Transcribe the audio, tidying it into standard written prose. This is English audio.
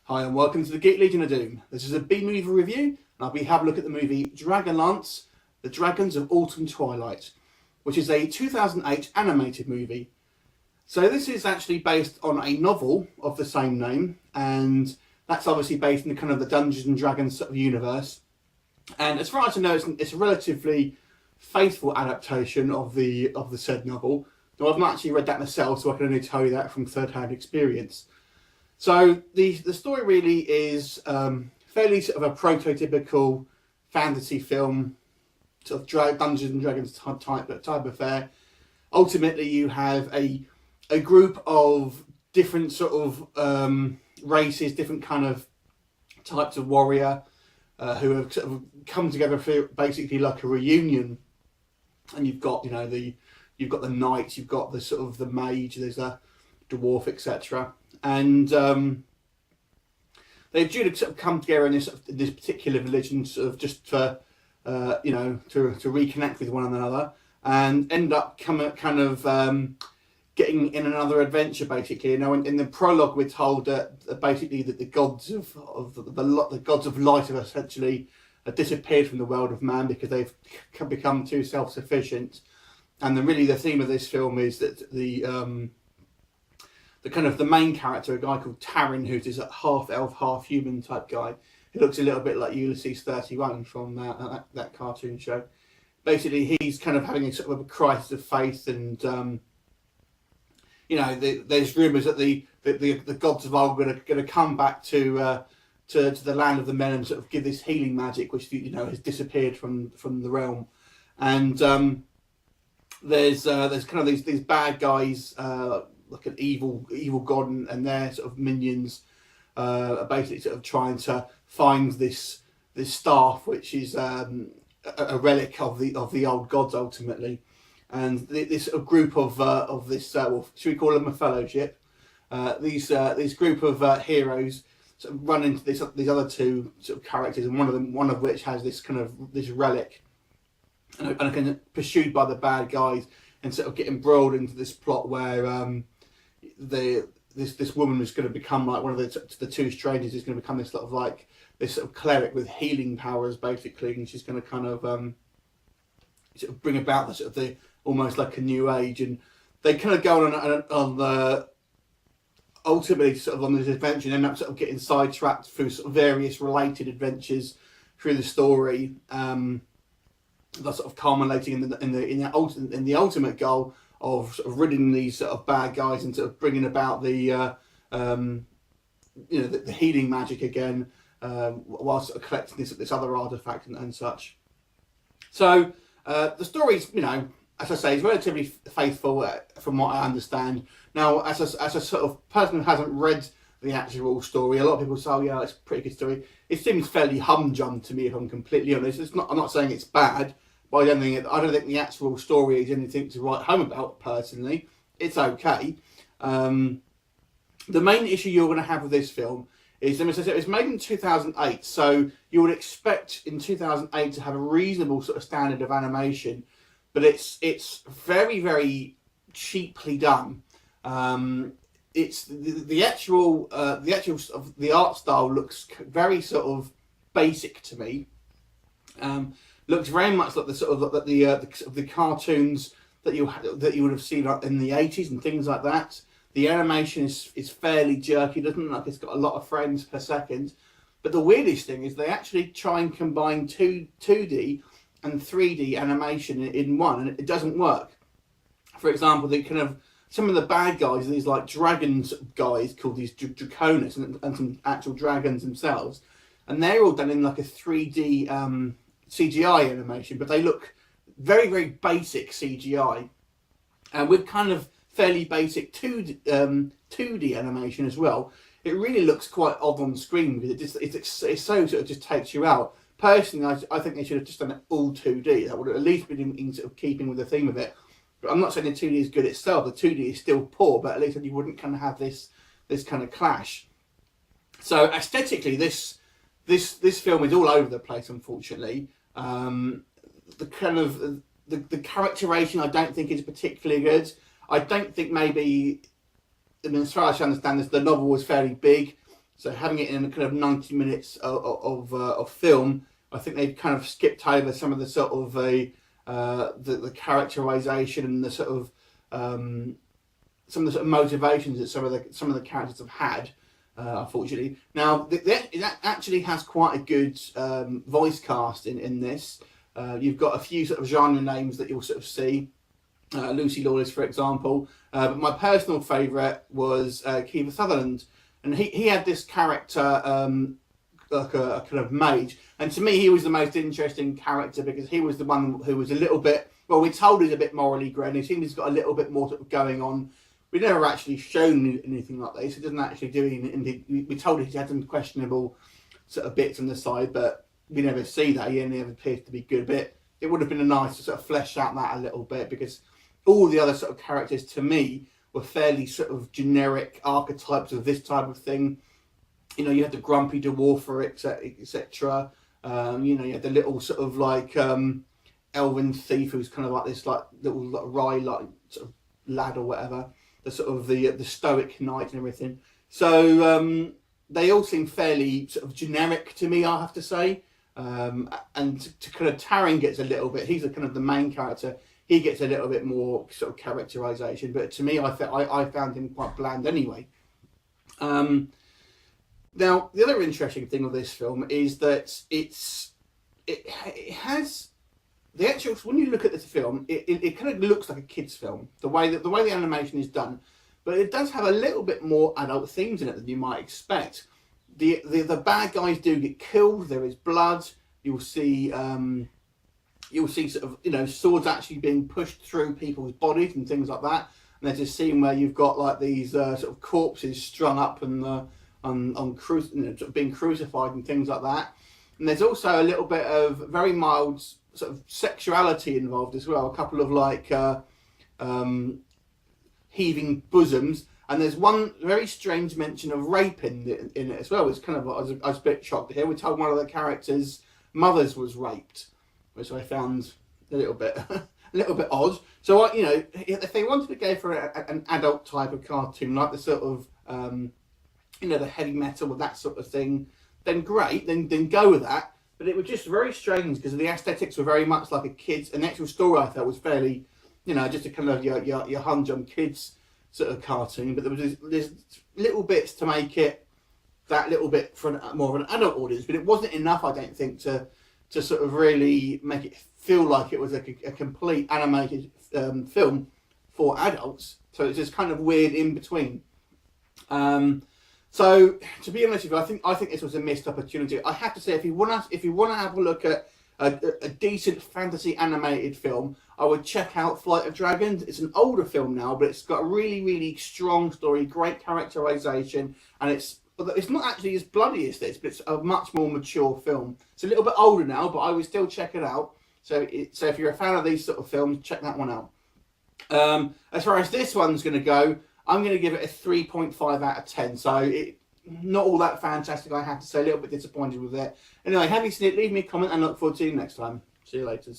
Hi and welcome to the Geek Legion of Doom. This is a B-movie review and I'll be having a look at the movie Dragonlance, The Dragons of Autumn Twilight, which is a 2008 animated movie. So this is actually based on a novel of the same name, and that's obviously based in the kind of the Dungeons and Dragons sort of universe. And as far as I know, it's a relatively faithful adaptation of the said novel. Though I've not actually read that myself, so I can only tell you that from third-hand experience. So the story really is fairly sort of a prototypical fantasy film, sort of Dungeons and Dragons type affair. Ultimately, you have a group of different sort of races, different kind of types of warrior who have sort of come together for basically like a reunion. And you've got you've got the knights, you've got the sort of the mage, there's a dwarf, etc. And they've due to sort of come together in this particular village, and sort of just for to reconnect with one another, and end up getting in another adventure. Basically, in the prologue, we're told that basically that the gods the gods of light have essentially disappeared from the world of man because they've become too self-sufficient. And then really the theme of this film is that the main character, a guy called Taran, who's this half elf, half human type guy, who looks a little bit like Ulysses 31 from that cartoon show. Basically, he's kind of having a sort of a crisis of faith, and there's rumours that the gods of old are going to come back to the land of the men and sort of give this healing magic, which has disappeared from the realm. And there's kind of these bad guys. Like an evil god and their sort of minions are basically sort of trying to find this staff, which is a relic of the old gods ultimately. And this group of this, should we call them a fellowship? These group of heroes sort of run into these other two sort of characters, and one of which has this relic, and kind of pursued by the bad guys, and sort of get embroiled into this plot where this woman is going to become like one of the two strangers is going to become this sort of like this sort of cleric with healing powers basically, and she's going to kind of sort of bring about the sort of the almost like a new age. And they kind of go on the ultimately sort of on this adventure and end up sort of getting sidetracked through sort of various related adventures through the story. That's sort of culminating in the ultimate goal of sort of ridding these sort of bad guys and sort of bringing about the healing magic again, while sort of collecting this other artifact and such. So the story's, as I say, is relatively faithful from what I understand. Now, as a sort of person who hasn't read the actual story, a lot of people say, "Oh yeah, it's a pretty good story." It seems fairly humdrum to me, if I'm completely honest. I'm not saying it's bad. But I don't think the actual story is anything to write home about personally. It's okay. The main issue you're going to have with this film is, as I said, it was made in 2008, so you would expect in 2008 to have a reasonable sort of standard of animation, but it's very, very cheaply done. It's the actual the art style looks very sort of basic to me. Looks very much like the cartoons that you would have seen in the 80s and things like that. The animation is fairly jerky. It doesn't look like it's got a lot of frames per second. But the weirdest thing is they actually try and combine 2D and 3D animation in one, and it doesn't work. For example, some of the bad guys are these like dragons guys called these Draconus, and some actual dragons themselves, and they're all done in like a 3D CGI animation, but they look very, very basic CGI, and with kind of fairly basic 2D animation as well. It really looks quite odd on screen because it's so sort of just takes you out. Personally, I think they should have just done it all 2D. That would have at least been in sort of keeping with the theme of it. But I'm not saying the 2D is good itself. The 2D is still poor, but at least you wouldn't kind of have this kind of clash. So aesthetically, this film is all over the place, unfortunately. The characterization I don't think is particularly good. I don't think maybe, as far as I understand this, the novel was fairly big, So having it in a kind of 90 minutes of film, I think they've kind of skipped over some of the sort of the characterization and the sort of some of the sort of motivations that some of the characters have had. Unfortunately, now that actually has quite a good voice cast in this. You've got a few sort of genre names that you'll sort of see. Lucy Lawless, for example. But my personal favourite was Kiefer Sutherland, and he had this character like a kind of mage, and to me he was the most interesting character because he was the one who was a little bit, well, we're told he's a bit morally grey, and he seems he's got a little bit more sort of going on. We've never actually shown anything like this. He doesn't actually do anything. We're told he had some questionable sort of bits on the side, but we never see that. He only ever appears to be good. But it would have been nice to sort of flesh out that a little bit, because all the other sort of characters to me were fairly sort of generic archetypes of this type of thing. You know, you had the grumpy dwarfer, etc. You know, you had the little sort of like elven thief who's kind of like this like little like, wry like sort of lad or whatever. The sort of the stoic knight and everything. So they all seem fairly sort of generic to me, I have to say. And to kind of Taran gets a little bit. He's a kind of the main character. He gets a little bit more sort of characterization, but to me, I found him quite bland anyway. Now, the other interesting thing of this film is that it has the actual. When you look at this film, it kind of looks like a kids' film. The way the animation is done, but it does have a little bit more adult themes in it than you might expect. The bad guys do get killed. There is blood. You'll see sort of, you know, swords actually being pushed through people's bodies and things like that. And there's a scene where you've got like these sort of corpses strung up and sort of being crucified and things like that. And there's also a little bit of very mild sort of sexuality involved as well. A couple of like heaving bosoms. And there's one very strange mention of rape in it as well. It's kind of, I was a bit shocked to hear. We're told one of the characters' mothers was raped, which I found a little bit odd. So, you know, if they wanted to go for an adult type of cartoon, like the sort of, you know, the heavy metal or that sort of thing, then great, then go with that. But it was just very strange because the aesthetics were very much like a kid's, and the actual story I thought was fairly, you know, just a kind of your humdrum kids sort of cartoon. But there was there's little bits to make it that little bit for more of an adult audience, but it wasn't enough, I don't think, to sort of really make it feel like it was a complete animated film for adults. So it's just kind of weird in between. So to be honest with you, I think this was a missed opportunity. I have to say, if you want to have a look at a decent fantasy animated film, I would check out Flight of Dragons. It's an older film now, but it's got a really, really strong story, great characterization, and it's not actually as bloody as this, but it's a much more mature film. It's a little bit older now, but I would still check it out. So if you're a fan of these sort of films, check that one out. As far as this one's going to go, I'm going to give it a 3.5 out of 10. So not all that fantastic, I have to say. A little bit disappointed with it. Anyway, have you seen it? Leave me a comment and look forward to you next time. See you later.